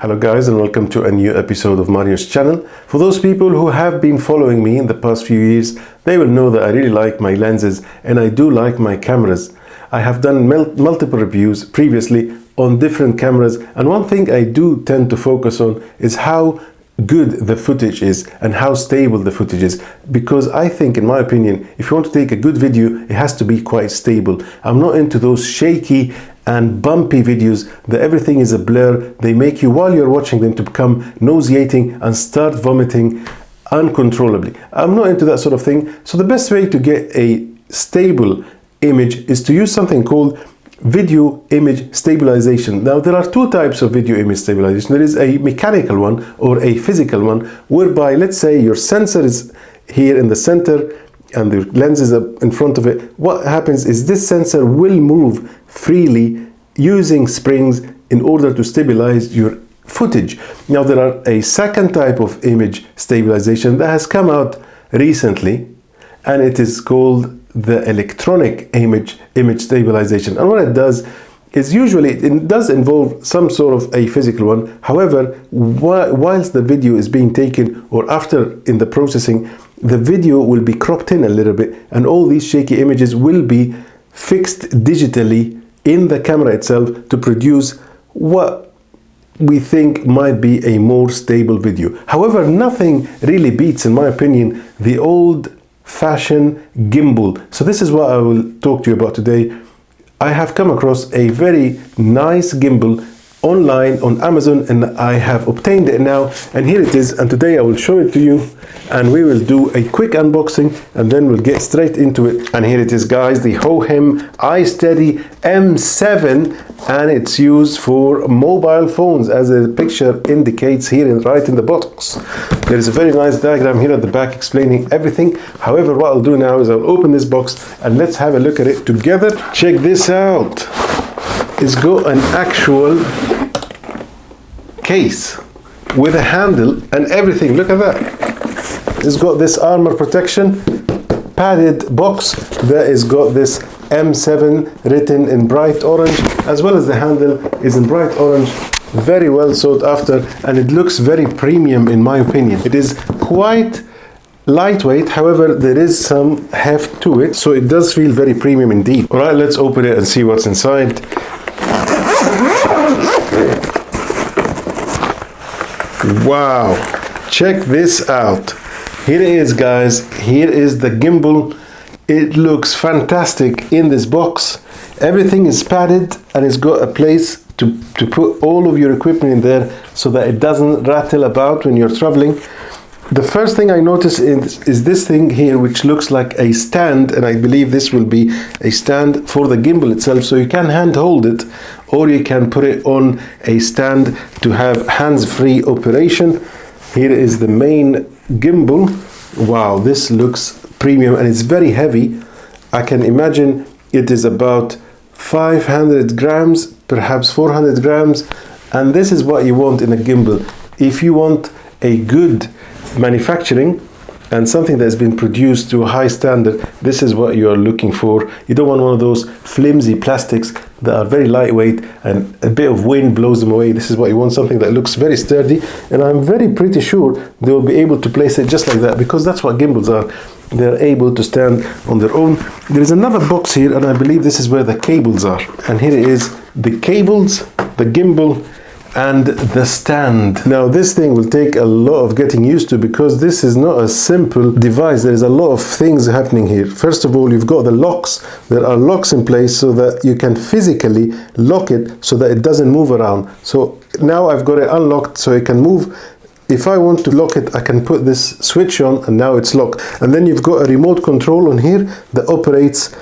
Hello guys, and welcome to a new episode of Mario's channel. For those people who have been following me in the past few years, they will know that I really like my lenses and I do like my cameras. I have done multiple reviews previously on different cameras, and one thing I do tend to focus on is how good the footage is and how stable the footage is, because I think, in my opinion, if you want to take a good video, it has to be quite stable. I'm not into those shaky and bumpy videos that everything is a blur. They make you, while you're watching them, to become nauseating and start vomiting uncontrollably. I'm not into that sort of thing. So the best way to get a stable image is to use something called video image stabilization. Now, there are two types of video image stabilization. There is a mechanical one or a physical one, whereby, let's say, your sensor is here in the center and the lens is up in front of it. What happens is this sensor will move freely using springs in order to stabilize your footage. Now, there are a second type of image stabilization that has come out recently, and it is called the electronic image stabilization. And what it does is, usually it does involve some sort of a physical one. However, whilst the video is being taken, or after in the processing, the video will be cropped in a little bit, and all these shaky images will be fixed digitally in the camera itself to produce what we think might be a more stable video. However, nothing really beats, in my opinion, the old-fashioned gimbal. So this is what I will talk to you about today. I have come across a very nice gimbal online on Amazon, and I have obtained it now, and here it is. And today I will show it to you, and we will do a quick unboxing, and then we'll get straight into it. And here it is, guys, the Hohem iSteady M7, and it's used for mobile phones, as the picture indicates here right in the box. There is a very nice diagram here at the back explaining everything. However, what I'll do now is I'll open this box and let's have a look at it together. Check this out. It's got an actual case with a handle and everything. Look at that. It's got this armor protection, padded box that has got this M7 written in bright orange, as well as the handle is in bright orange. Very well sought after, and it looks very premium in my opinion. It is quite lightweight, however there is some heft to it, so it does feel very premium indeed. Alright, let's open it and see what's inside. Wow, check this out. Here it is, guys. Here is the gimbal. It looks fantastic in this box. Everything is padded, and it's got a place to put all of your equipment in there so that it doesn't rattle about when you're traveling. The first thing I notice is this thing here, which looks like a stand, and I believe this will be a stand for the gimbal itself, so you can hand hold it, or you can put it on a stand to have hands-free operation. Here is the main gimbal. Wow, this looks premium, and it's very heavy. I can imagine it is about 500 grams, perhaps 400 grams, and this is what you want in a gimbal. If you want a good manufacturing and something that has been produced to a high standard, this is what you are looking for. You don't want one of those flimsy plastics that are very lightweight and a bit of wind blows them away. This is what you want, something that looks very sturdy, and I'm very pretty sure they will be able to place it just like that, because that's what gimbals are. They're able to stand on their own. There is another box here, and I believe this is where the cables are, and here it is, the cables, the gimbal, and the stand. Now, this thing will take a lot of getting used to, because this is not a simple device. There is a lot of things happening here. First of all, you've got the locks. There are locks in place so that you can physically lock it so that it doesn't move around. So now I've got it unlocked so it can move. If I want to lock it, I can put this switch on, and now it's locked. And then you've got a remote control on here that operates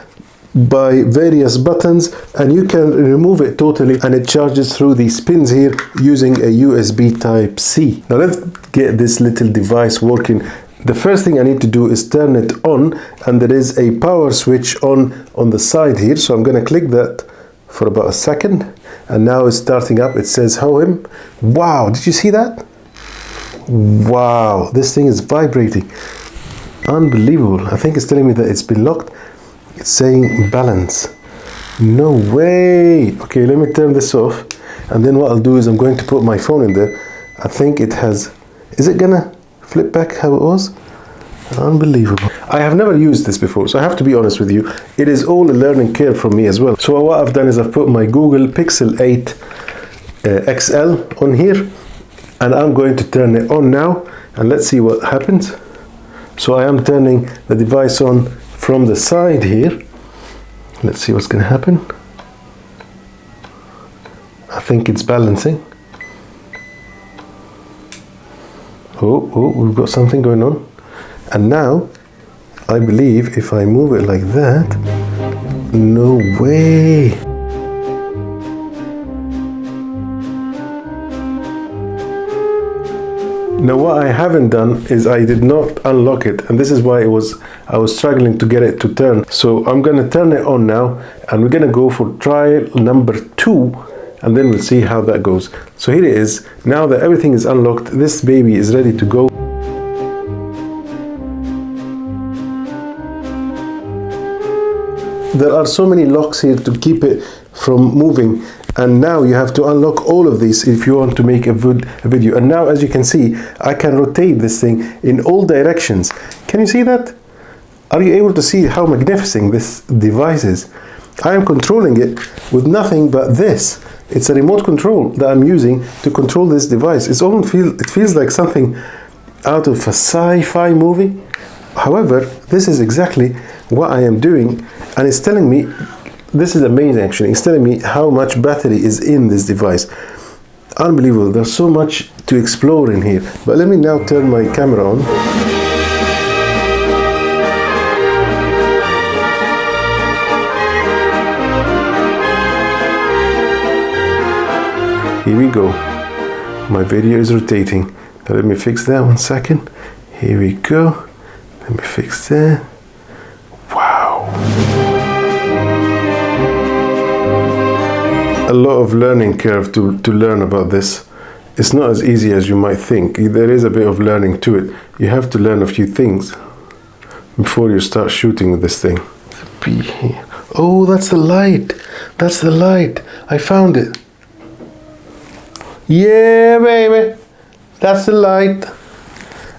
by various buttons, and you can remove it totally, and it charges through these pins here using a USB Type-C. Now let's get this little device working. The first thing I need to do is turn it on, and there is a power switch on the side here, so I'm going to click that for about a second, and now it's starting up. It says Hohem. Wow, did you see that? Wow, this thing is vibrating. Unbelievable. I think it's telling me that it's been locked. It's saying balance. No way. Okay, let me turn this off. and then what I'll do is I'm going to put my phone in there. I think it has, is it gonna flip back how it was? Unbelievable. I have never used this before, so I have to be honest with you. It is all a learning curve for me as well. So what I've done is I've put my Google Pixel 8 XL on here, and I'm going to turn it on now, and let's see what happens. So I am turning the device on from the side here. Let's see what's going to happen. I think it's balancing. Oh, we've got something going on. And now, I believe if I move it like that, no way. Now what I haven't done is I did not unlock it, and this is why I was struggling to get it to turn. So I'm gonna turn it on now, and we're gonna go for trial number 2, and then we'll see how that goes. So here it is. Now that everything is unlocked, this baby is ready to go. There are so many locks here to keep it from moving, and now you have to unlock all of these if you want to make a video. And now, as you can see, I can rotate this thing in all directions. Can you see that? Are you able to see how magnificent this device is? I am controlling it with nothing but this. It's a remote control that I'm using to control this device. It feels like something out of a sci-fi movie. However, this is exactly what I am doing, and it's telling me, this is amazing actually, it's telling me how much battery is in this device. Unbelievable. There's so much to explore in here. But let me now turn my camera on. Here we go. My video is rotating. Now let me fix that 1 second. Here we go. Let me fix that. Wow. A lot of learning curve to learn about this. It's not as easy as you might think. There is a bit of learning to it. You have to learn a few things before you start shooting with this thing. Oh, that's the light. That's the light. I found it. Yeah, baby. That's the light.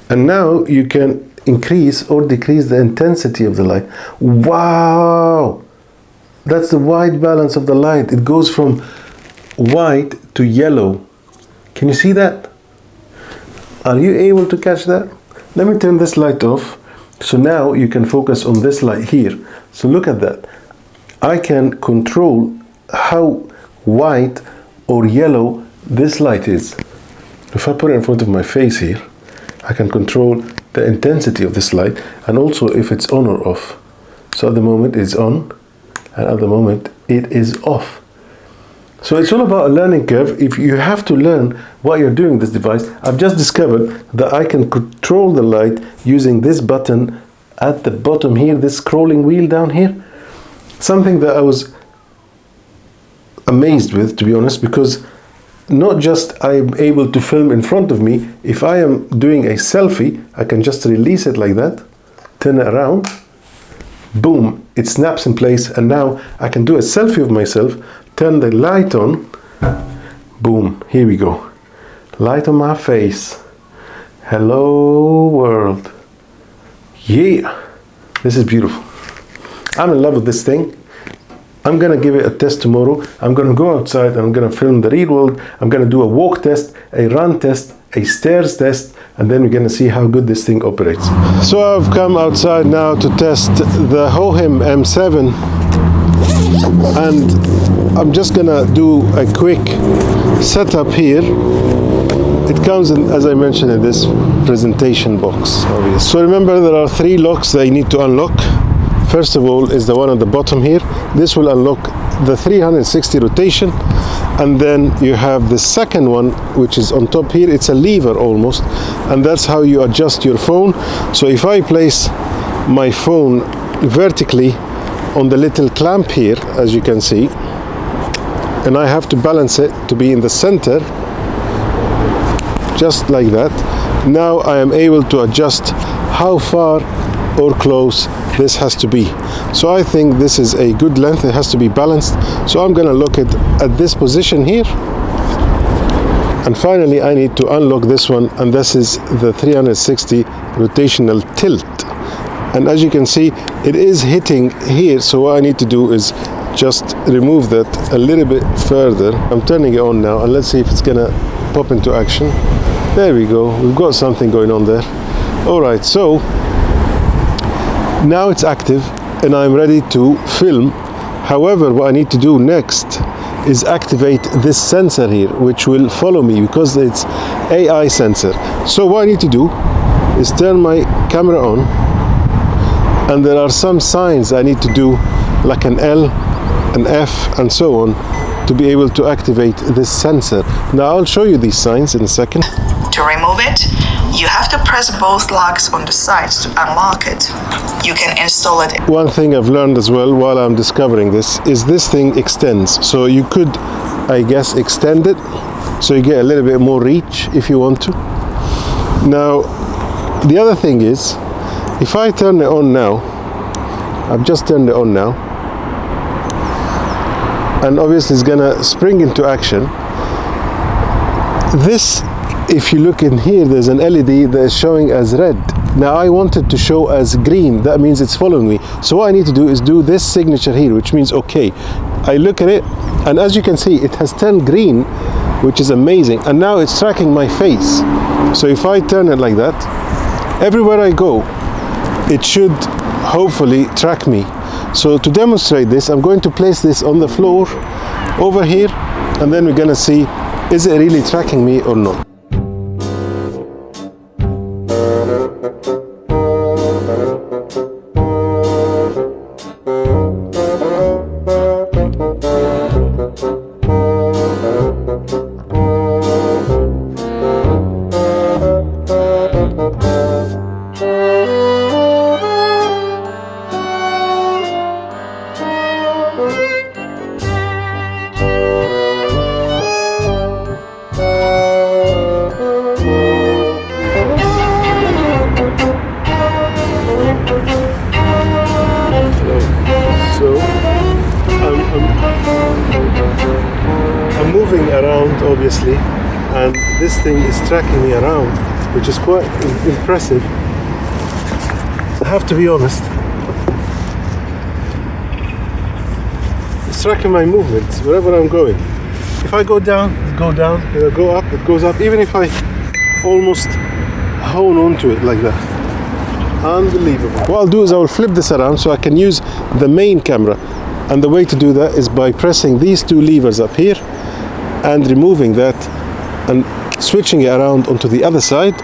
And now you can increase or decrease the intensity of the light. Wow. That's the white balance of the light. It goes from white to yellow. Can you see that? Are you able to catch that? Let me turn this light off. So now you can focus on this light here. So look at that. I can control how white or yellow this light is. If I put it in front of my face here, I can control the intensity of this light, and also if it's on or off. So at the moment it's on, and at the moment it is off. So it's all about a learning curve. If you have to learn what you're doing with this device, I've just discovered that I can control the light using this button at the bottom here, this scrolling wheel down here. Something that I was amazed with, to be honest, because not just I'm able to film in front of me, if I am doing a selfie, I can just release it like that, turn it around, boom, it snaps in place, and now I can do a selfie of myself, turn the light on, boom, here we go. Light on my face. Hello world. Yeah, this is beautiful. I'm in love with this thing. I'm gonna give it a test tomorrow. I'm gonna go outside and I'm gonna film the real world. I'm gonna do a walk test, a run test, a stairs test, and then we're gonna see how good this thing operates. So I've come outside now to test the Hohem M7, and I'm just gonna do a quick setup here. It comes in, as I mentioned, in this presentation box, obviously. So remember, there are 3 locks that you need to unlock. First of all is the one at the bottom here. This will unlock the 360 rotation, and then you have the second one, which is on top here. It's a lever almost, and that's how you adjust your phone. So if I place my phone vertically on the little clamp here, as you can see, and I have to balance it to be in the center, just like that. Now I am able to adjust how far or close this has to be. So I think this is a good length. It has to be balanced. So I'm gonna look at this position here, And finally, I need to unlock this one, and this is the 360 rotational tilt. And as you can see, it is hitting here, so what I need to do is just remove that a little bit further. I'm turning it on now, and let's see if it's gonna pop into action. There we go, we've got something going on there. Alright, so now it's active and I'm ready to film. However, what I need to do next is activate this sensor here, which will follow me because it's AI sensor. So what I need to do is turn my camera on, and there are some signs I need to do, like an L, an F, and so on, to be able to activate this sensor. Now I'll show you these signs in a second. To remove it, you have to press both locks on the sides to unlock it. You can install it. One thing I've learned as well while I'm discovering this is this thing extends. So you could, I guess, extend it so you get a little bit more reach if you want to. Now, the other thing is, if I turn it on now, I've just turned it on now, and obviously it's gonna spring into action. This, if you look in here, there's an LED that is showing as red. Now I want it to show as green. That means it's following me. So what I need to do is do this signature here, which means okay. I look at it, and as you can see, it has turned green, which is amazing. And now it's tracking my face. So if I turn it like that, everywhere I go, it should hopefully track me. So to demonstrate this, I'm going to place this on the floor over here, and then we're gonna see, is it really tracking me or not? I'm moving around, obviously, and this thing is tracking me around, which is quite impressive. I have to be honest. It's tracking my movements wherever I'm going. If I go down, it goes down. If I go up, it goes up. Even if I almost hone onto it like that. Unbelievable. What I'll do is I will flip this around so I can use the main camera. And the way to do that is by pressing these two levers up here and removing that and switching it around onto the other side,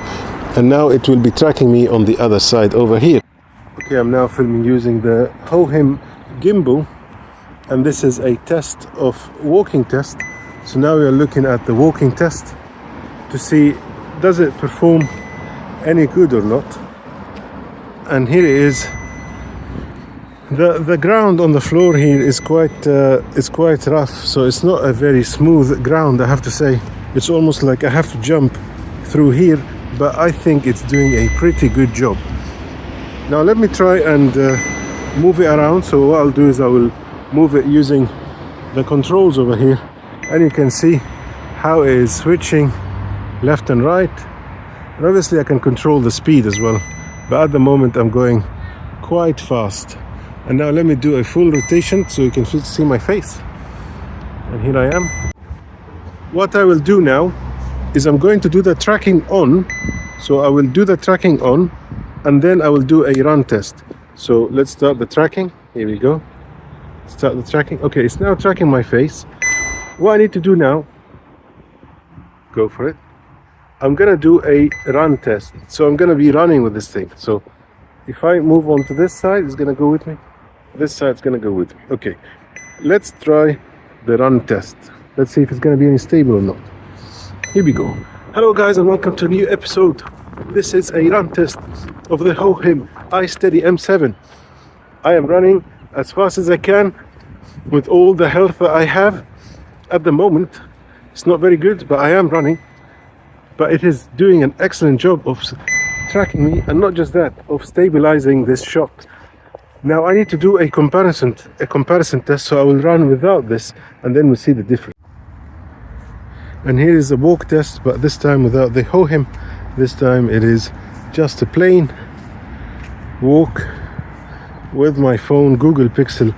and now it will be tracking me on the other side over here. Okay, I'm now filming using the Hohem gimbal, and this is a test of walking test. So now we are looking at the walking test to see does it perform any good or not. And here it is. The ground on the floor here is quite rough, so it's not a very smooth ground, I have to say. It's almost like I have to jump through here, but I think it's doing a pretty good job. Now let me try and move it around. So what I'll do is I will move it using the controls over here, and you can see how it is switching left and right. And obviously I can control the speed as well, but at the moment I'm going quite fast. And now let me do a full rotation so you can see my face. And here I am. What I will do now is I'm going to do the tracking on. So I will do the tracking on, and then I will do a run test. So let's start the tracking. Here we go. Start the tracking. Okay, it's now tracking my face. What I need to do now, go for it. I'm gonna do a run test. So I'm gonna be running with this thing. So if I move on to this side, it's gonna go with me. This side's gonna go with me. Okay, let's try the run test. Let's see if it's gonna be any stable or not. Here we go. Hello guys, and welcome to a new episode. This is a run test of the Hohem iSteady M7. I am running as fast as I can with all the health that I have at the moment. It's not very good, but I am running. But it is doing an excellent job of tracking me, and not just that, of stabilizing this shot. Now I need to do a comparison test, so I will run without this, and then we'll see the difference. And here is a walk test, but this time without the Hohem. This time it is just a plain walk with my phone Google Pixel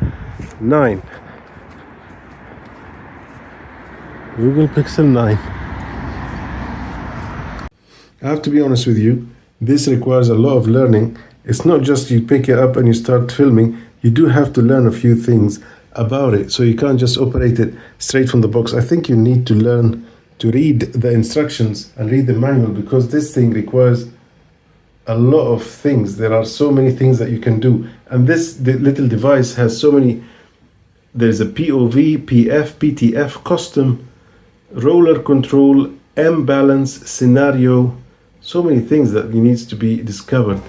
9. Google Pixel 9. I have to be honest with you, this requires a lot of learning. It's not just you pick it up and you start filming. You do have to learn a few things about it. So you can't just operate it straight from the box. I think you need to learn to read the instructions and read the manual, because this thing requires a lot of things. There are so many things that you can do. And the little device has so many. There's a POV, PF, PTF, custom, roller control, M balance, scenario, so many things that needs to be discovered.